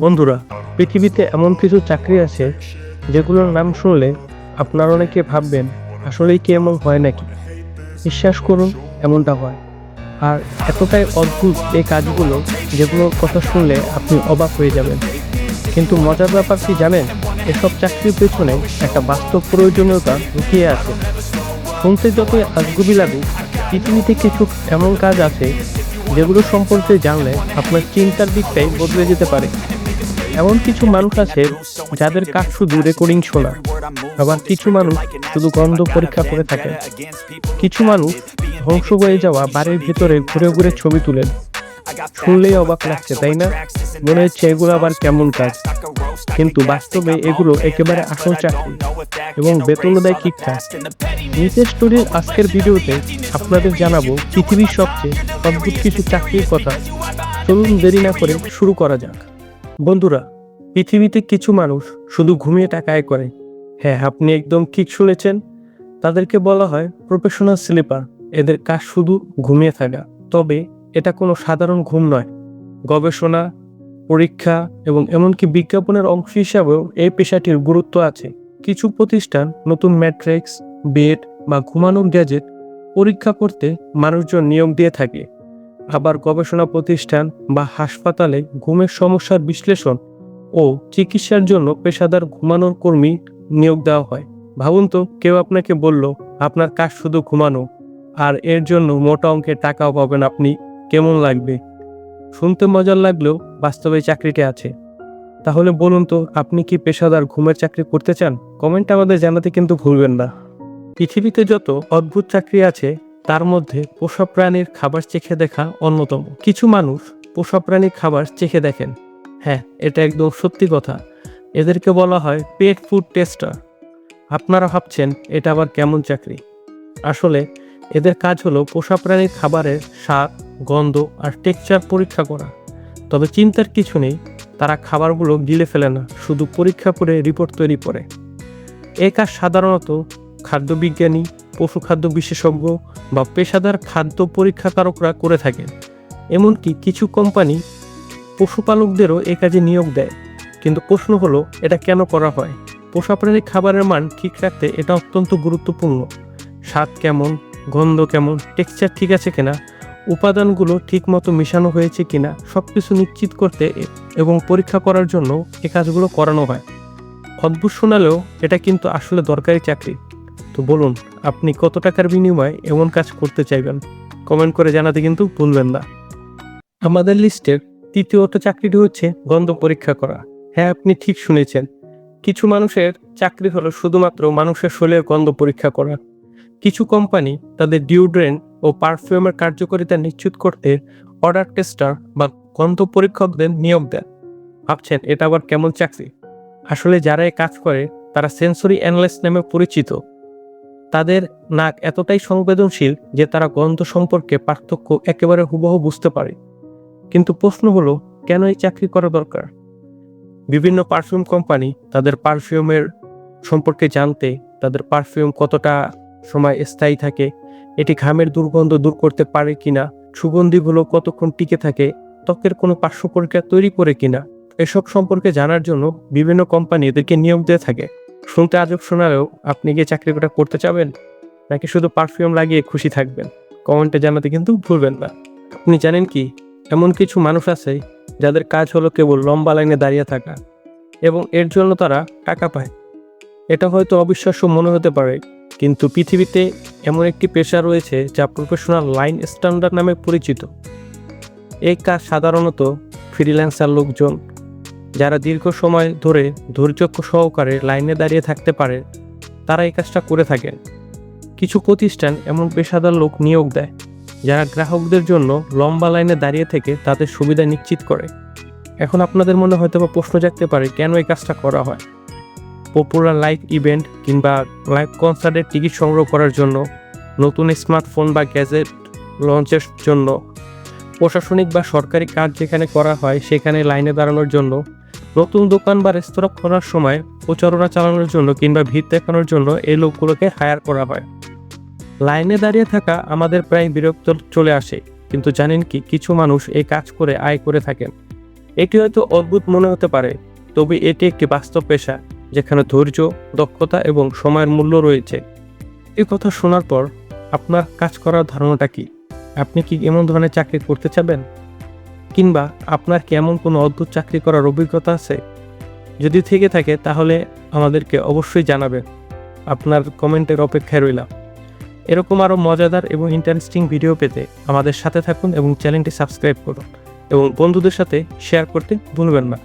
বন্ধুরা, পৃথিবীতে এমন কিছু চাকরি আছে যেগুলোর নাম শুনলে আপনারা অনেকে ভাববেন আসলেই কি এমন হয় নাকি। বিশ্বাস করুন, এমনটা হয়। আর এতটাই অদ্ভুত এই কাজগুলো যেগুলোর কথা শুনলে আপনি অবাক হয়ে যাবেন। কিন্তু মজার ব্যাপার কি জানেন, এসব চাকরির পেছনে একটা বাস্তব প্রয়োজনীয়তা লুকিয়ে আছে। শুনতে যতই আজগুবি লাগুক, পৃথিবীতে কিছু এমন কাজ আছে যেগুলো সম্পর্কে জানলে আপনার চিন্তার দিকটাই বদলে যেতে পারে। এমন কিছু মানুষ আছে যাদের কাজ শুধু রেকর্ডিং শোনা, আবার কিছু মানুষ শুধু গন্ধ পরীক্ষা করে থাকেন। কিছু মানুষ ধ্বংস হয়ে যাওয়া বাড়ির ভেতরে ঘুরে ঘুরে ছবি তুলেন। শুনলেই অবাক লাগছে, তাই না? মনে হচ্ছে এগুলো আবার কেমন কাজ, কিন্তু বাস্তবে এগুলো একেবারে আসল চাকরি এবং বেতনও দেয় ঠিকঠাক। নিচের স্টোরির আজকের ভিডিওতে আপনাদের জানাবো পৃথিবীর সবচেয়ে অদ্ভুত কিছু চাকরির কথা। চলুন দেরি না করে শুরু করা যাক। বন্ধুরা, পৃথিবীতে কিছু মানুষ শুধু ঘুমিয়ে টাকা আয় করে। হ্যাঁ, আপনি একদম ঠিক শুনেছেন। তাদেরকে বলা হয় প্রফেশনাল স্লিপার। এদের কাজ শুধু ঘুমিয়ে থাকা। তবে এটা কোনো সাধারণ ঘুম নয়। গবেষণা, পরীক্ষা এবং এমনকি বিজ্ঞাপনের অংশ হিসাবেও এই পেশাটির গুরুত্ব আছে। কিছু প্রতিষ্ঠান নতুন ম্যাট্রিক্স, বেড বা ঘুমানোর গ্যাজেট পরীক্ষা করতে মানুষজন নিয়োগ দিয়ে থাকে। আবার গবেষণা প্রতিষ্ঠান বা হাসপাতালে ঘুমের সমস্যার বিশ্লেষণ ও চিকিৎসার জন্য পেশাদার ঘুমানোর কর্মী নিয়োগ দেওয়া হয়। ভাবুন তো, কেউ আপনাকে বলল আপনার কাজ শুধু ঘুমানো, আর এর জন্য মোটা অঙ্কের টাকাও পাবেন আপনি। কেমন লাগবে? শুনতে মজার লাগলেও বাস্তবে চাকরিটি আছে। তাহলে বলুন তো, আপনি কি পেশাদার ঘুমের চাকরি করতে চান? কমেন্টে আমাদের জানাতে কিন্তু ভুলবেন না। পৃথিবীতে যত অদ্ভুত চাকরি আছে তার মধ্যে পোষা প্রাণীর খাবার চেখে দেখা অন্যতম। কিছু মানুষ পোষা প্রাণীর খাবার চেখে দেখেন। হ্যাঁ, এটা একদম সত্যি কথা। এদেরকে বলা হয় পেট ফুড টেস্টার। আপনারা ভাবছেন এটা আবার কেমন চাকরি? আসলে এদের কাজ হলো পোষা প্রাণীর খাবারের স্বাদ, গন্ধ আর টেক্সচার পরীক্ষা করা। তবে চিন্তার কিছু নেই, তারা খাবারগুলো গিলে ফেলে না, শুধু পরীক্ষা করে রিপোর্ট তৈরি করে। এই কাজ সাধারণত খাদ্যবিজ্ঞানী, পশু খাদ্য বিশেষজ্ঞ বা পেশাদার খাদ্য পরীক্ষাকারকরা করে থাকেন। এমনকি কিছু কোম্পানি পশুপালকদেরও এ কাজে নিয়োগ দেয়। কিন্তু প্রশ্ন হলো, এটা কেন করা হয়? পোষা প্রাণীর খাবারের মান ঠিক রাখতে এটা অত্যন্ত গুরুত্বপূর্ণ। স্বাদ কেমন, গন্ধ কেমন, টেক্সচার ঠিক আছে কিনা, উপাদানগুলো ঠিক মতো মেশানো হয়েছে কিনা, সবকিছু নিশ্চিত করতে এবং পরীক্ষা করার জন্য এ কাজগুলো করানো হয়। অদ্ভুত শোনালেও এটা কিন্তু আসলে দরকারি চাকরি। তো বলুন, আপনি কত টাকার বিনিময়ে এমন কাজ করতে চাইবেন? কমেন্ট করে জানাতে কিন্তু ভুলবেন না। আমাদের লিস্টের তৃতীয়ত চাকরিটি হচ্ছে গন্ধ পরীক্ষা করা। হ্যাঁ, আপনি ঠিক শুনেছেন। কিছু মানুষের চাকরি হলো শুধুমাত্র মানুষের শরীরের গন্ধ পরীক্ষা করা। কিছু কোম্পানি তাদের ডিওড্রেন্ট ও পারফিউমের কার্যকারিতা নিশ্চিত করতে অর্ডার টেস্টার বা গন্ধ পরীক্ষকদের নিয়োগ দেন। ভাবছেন এটা আবার কেমন চাকরি? আসলে যারা এই কাজ করে তারা সেন্সরি অ্যানালিস্ট নামে পরিচিত। তাদের নাক এতটাই সংবেদনশীল যে তারা গন্ধ সম্পর্কে পার্থক্য একেবারে হুবহু বুঝতে পারে। কিন্তু প্রশ্ন হলো, কেন এই চাকরি করা দরকার? বিভিন্ন পারফিউম কোম্পানি তাদের পারফিউমের সম্পর্কে জানতে, তাদের পারফিউম কতটা সময় স্থায়ী থাকে, এটি ঘামের দুর্গন্ধ দূর করতে পারে কিনা, সুগন্ধিগুলো কতক্ষণ টিকে থাকে, ত্বকের কোনো পার্শ্ব প্রতিক্রিয়া তৈরি করে কিনা, এসব সম্পর্কে জানার জন্য বিভিন্ন কোম্পানি এদেরকে নিয়োগ দিয়ে থাকে। শুনতে আজব শোনালেও আপনি কি চাকরিটা করতে চাবেন, নাকি শুধু পারফিউম লাগিয়ে খুশি থাকবেন? কমেন্টে জানাতে কিন্তু ভুলবেন না। আপনি জানেন কি, এমন কিছু মানুষ আছে যাদের কাজ হলো কেবল লম্বা লাইনে দাঁড়িয়ে থাকা, এবং এর জন্য তারা টাকা পায়। এটা হয়তো অবিশ্বাস্য মনে হতে পারে, কিন্তু পৃথিবীতে এমন একটি পেশা রয়েছে যা প্রফেশনাল লাইন স্ট্যান্ডার্ড নামে পরিচিত। এই কাজ সাধারণত ফ্রিল্যান্সার লোকজন, যারা দীর্ঘ সময় ধরে ধৈর্য সহকারে লাইনে দাঁড়িয়ে থাকতে পারে, তারা এই কাজটা করে থাকেন। কিছু প্রতিষ্ঠান এমন পেশাদার লোক নিয়োগ দেয় যারা গ্রাহকদের জন্য লম্বা লাইনে দাঁড়িয়ে থেকে তাদের সুবিধা নিশ্চিত করে। এখন আপনাদের মনে হয়তো বা প্রশ্ন জাগতে পারে, কেন এই কাজটা করা হয়? পপুলার লাইভ ইভেন্ট কিংবা লাইভ কনসার্টের টিকিট সংগ্রহ করার জন্য, নতুন স্মার্টফোন বা গ্যাজেট লঞ্চের জন্য, প্রশাসনিক বা সরকারি কাজ যেখানে করা হয় সেখানে লাইনে দাঁড়ানোর জন্য, নতুন দোকান বা রেস্তোরাঁ খোলার সময় প্রচারণা চালানোর জন্য কিংবা ভিড় দেখানোর জন্য এই লোকগুলোকে হায়ার করা হয়। লাইনে দাঁড়িয়ে থাকা আমাদের প্রায় বিরক্ত চলে আসে, কিন্তু জানেন কি, কিছু মানুষ এই কাজ করে আয় করে থাকেন। এটি হয়তো অদ্ভুত মনে হতে পারে, তবে এটি একটি বাস্তব পেশা যেখানে ধৈর্য, দক্ষতা এবং সময়ের মূল্য রয়েছে। এই কথা শোনার পর আপনার কাজ করার ধারণাটা কি? আপনি কি এমন ধরনের চাকরি করতে চাবেন? কিংবা আপনার কি এমন কোনো অদ্ভুত চাকরি করার অভিজ্ঞতা আছে? যদি থেকে থাকে তাহলে আমাদেরকে অবশ্যই জানাবেন। আপনার কমেন্টের অপেক্ষায় রইলাম। এরকম আরও মজাদার এবং ইন্টারেস্টিং ভিডিও পেতে আমাদের সাথে থাকুন এবং চ্যানেলটি সাবস্ক্রাইব করুন এবং বন্ধুদের সাথে শেয়ার করতে ভুলবেন না।